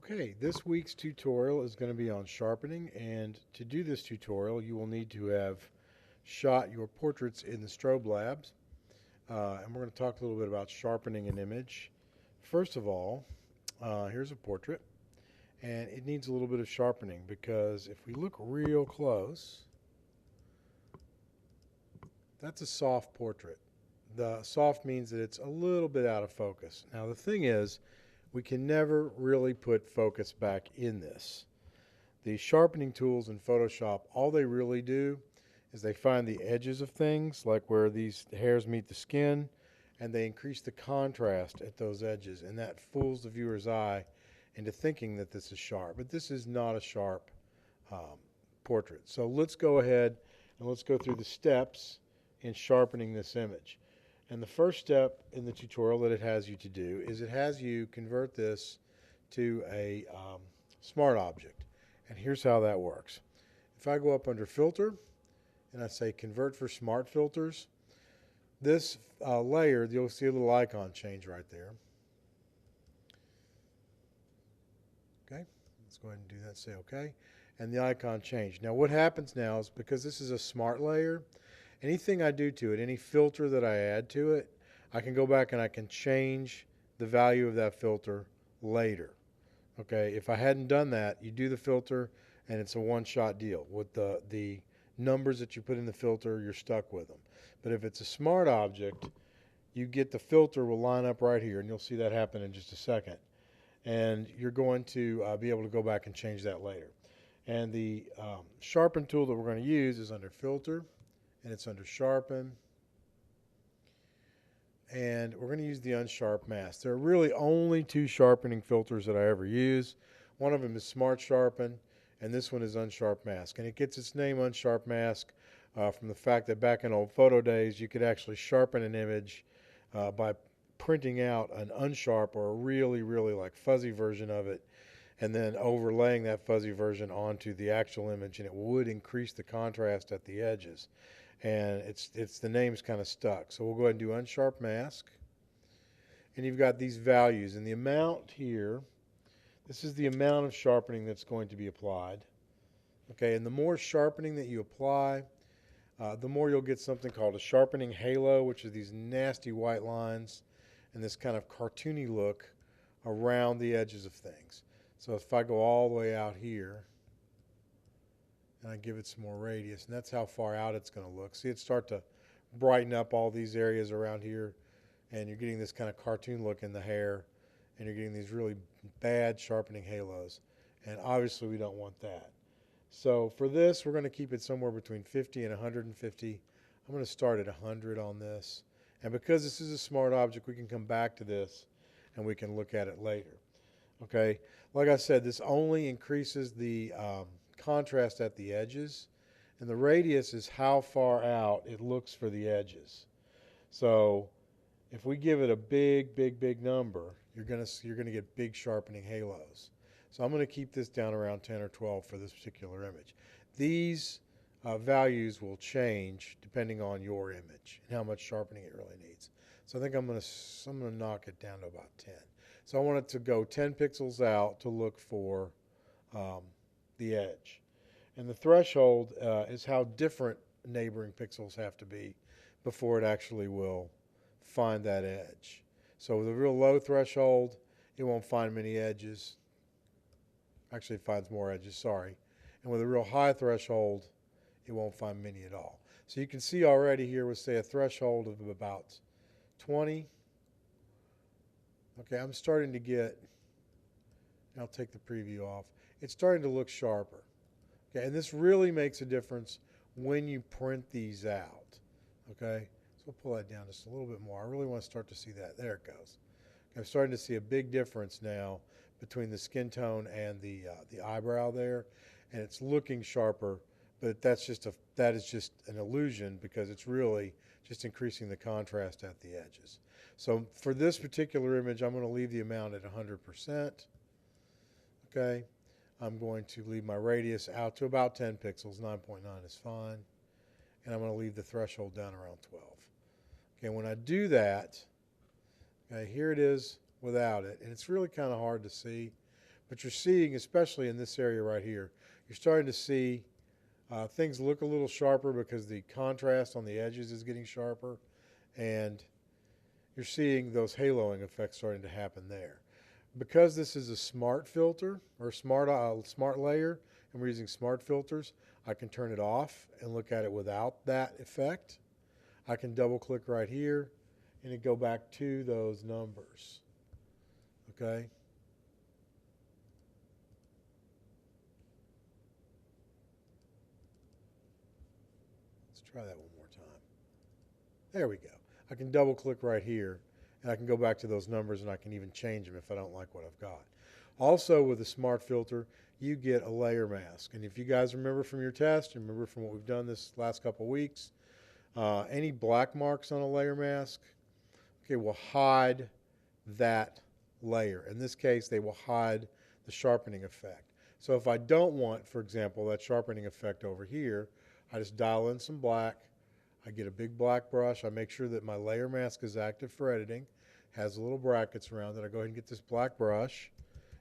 Okay, this week's tutorial is going to be on sharpening, and to do this tutorial you will need to have shot your portraits in the strobe labs, and we're going to talk a little bit about sharpening an image. First of all, here's a portrait, and it needs a little bit of sharpening because if we look real close, that's a soft portrait. The soft means that it's a little bit out of focus. Now the thing is, we can never really put focus back in this. The sharpening tools in Photoshop, all they really do is they find the edges of things, like where these hairs meet the skin, and they increase the contrast at those edges, and that fools the viewer's eye into thinking that this is sharp. But this is not a sharp portrait. So let's go ahead and let's go through the steps in sharpening this image. And the first step in the tutorial that it has you to do is it has you convert this to a smart object. And here's how that works. If I go up under filter and I say convert for smart filters, this layer, you'll see a little icon change right there. Okay, let's go ahead and do that, say okay. And the icon changed. Now what happens now is because this is a smart layer, anything I do to it, any filter that I add to it, I can go back and I can change the value of that filter later. Okay, if I hadn't done that, you do the filter and it's a one-shot deal. With the numbers that you put in the filter, you're stuck with them. But if it's a smart object, you get the filter will line up right here, and you'll see that happen in just a second. And you're going to be able to go back and change that later. And the sharpen tool that we're going to use is under filter, and it's under sharpen, and we're going to use the unsharp mask. There are really only two sharpening filters that I ever use. One of them is smart sharpen, and this one is unsharp mask, and it gets its name unsharp mask from the fact that back in old photo days you could actually sharpen an image by printing out an unsharp or a really like fuzzy version of it and then overlaying that fuzzy version onto the actual image, and it would increase the contrast at the edges. And it's the name's kind of stuck. So we'll go ahead and do unsharp mask. And you've got these values. And the amount here, this is the amount of sharpening that's going to be applied. Okay, and the more sharpening that you apply, the more you'll get something called a sharpening halo, which is these nasty white lines and this kind of cartoony look around the edges of things. So if I go all the way out here, and I give it some more radius, and that's how far out it's going to look. See it start to brighten up all these areas around here, and you're getting this kind of cartoon look in the hair, and you're getting these really bad sharpening halos, and obviously we don't want that. So for this, we're going to keep it somewhere between 50 and 150. I'm going to start at 100 on this, and because this is a smart object, we can come back to this and we can look at it later. Okay, like I said, this only increases the contrast at the edges, and the radius is how far out it looks for the edges. So if we give it a big number, you're going to get big sharpening halos. So I'm going to keep this down around 10 or 12 for this particular image. These values will change depending on your image and how much sharpening it really needs. So I think I'm going to knock it down to about 10. So I want it to go 10 pixels out to look for the edge. And the threshold is how different neighboring pixels have to be before it actually will find that edge. So with a real low threshold, it won't find many edges. Actually, it finds more edges, sorry. And with a real high threshold, it won't find many at all. So you can see already here with, say, a threshold of about 20. Okay, I'm starting to get, I'll take the preview off. It's starting to look sharper. Okay, and this really makes a difference when you print these out. Okay, so we'll pull that down just a little bit more. I really want to start to see that. There it goes. Okay, I'm starting to see a big difference now between the skin tone and the eyebrow there, and it's looking sharper. But that is just an illusion because it's really just increasing the contrast at the edges. So for this particular image, I'm going to leave the amount at 100%. Okay, I'm going to leave my radius out to about 10 pixels. 9.9 is fine. And I'm going to leave the threshold down around 12. Okay, when I do that, okay, here it is without it. And it's really kind of hard to see. But you're seeing, especially in this area right here, you're starting to see things look a little sharper because the contrast on the edges is getting sharper, and you're seeing those haloing effects starting to happen there. Because this is a smart filter or smart layer, and we're using smart filters, I can turn it off and look at it without that effect. I can double click right here and it go back to those numbers. Okay. Let's try that one more time. There we go. I can double click right here and I can go back to those numbers and I can even change them if I don't like what I've got. Also with the smart filter, you get a layer mask. And if you guys remember from your test, remember from what we've done this last couple weeks, any black marks on a layer mask, okay, will hide that layer. In this case, they will hide the sharpening effect. So if I don't want, for example, that sharpening effect over here, I just dial in some black. I get a big black brush. I make sure that my layer mask is active for editing, has little brackets around it. I go ahead and get this black brush.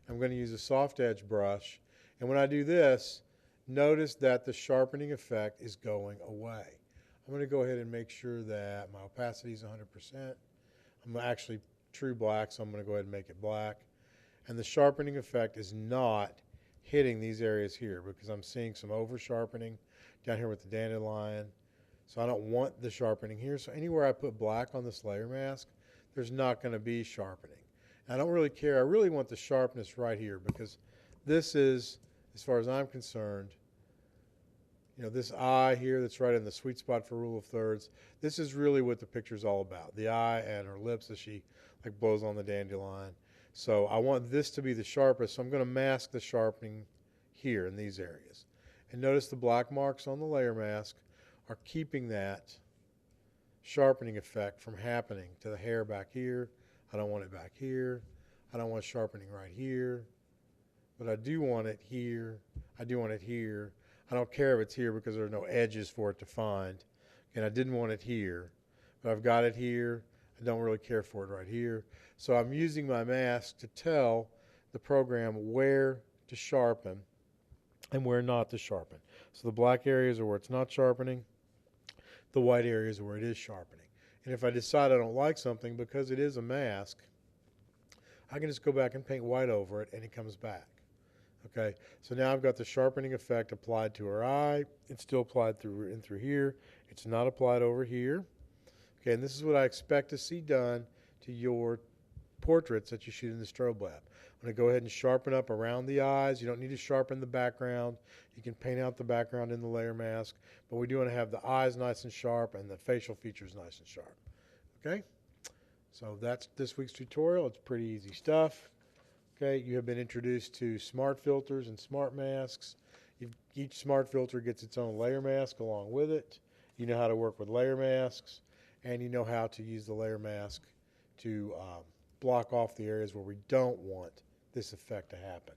I'm going to use a soft edge brush. And when I do this, notice that the sharpening effect is going away. I'm going to go ahead and make sure that my opacity is 100%. I'm actually true black, so I'm going to go ahead and make it black. And the sharpening effect is not hitting these areas here because I'm seeing some over sharpening down here with the dandelion. So I don't want the sharpening here. So anywhere I put black on this layer mask, there's not going to be sharpening. And I don't really care. I really want the sharpness right here because this is, as far as I'm concerned, you know, this eye here that's right in the sweet spot for rule of thirds, this is really what the picture's all about. The eye and her lips as she like blows on the dandelion. So I want this to be the sharpest, so I'm going to mask the sharpening here in these areas. And notice the black marks on the layer mask are keeping that sharpening effect from happening to the hair back here. I don't want it back here. I don't want sharpening right here. But I do want it here. I do want it here. I don't care if it's here because there are no edges for it to find. And I didn't want it here. But I've got it here. I don't really care for it right here. So I'm using my mask to tell the program where to sharpen and where not to sharpen. So the black areas are where it's not sharpening. The white areas are where it is sharpening. And if I decide I don't like something because it is a mask, I can just go back and paint white over it and it comes back. Okay, so now I've got the sharpening effect applied to her eye. It's still applied through here. It's not applied over here. Okay, and this is what I expect to see done to your portraits that you shoot in the strobe lab. I'm going to go ahead and sharpen up around the eyes. You don't need to sharpen the background. You can paint out the background in the layer mask, but we do want to have the eyes nice and sharp and the facial features nice and sharp. Okay, so that's this week's tutorial. It's pretty easy stuff. Okay, you have been introduced to smart filters and smart masks. Each smart filter gets its own layer mask along with it. You know how to work with layer masks, and you know how to use the layer mask to block off the areas where we don't want this effect to happen.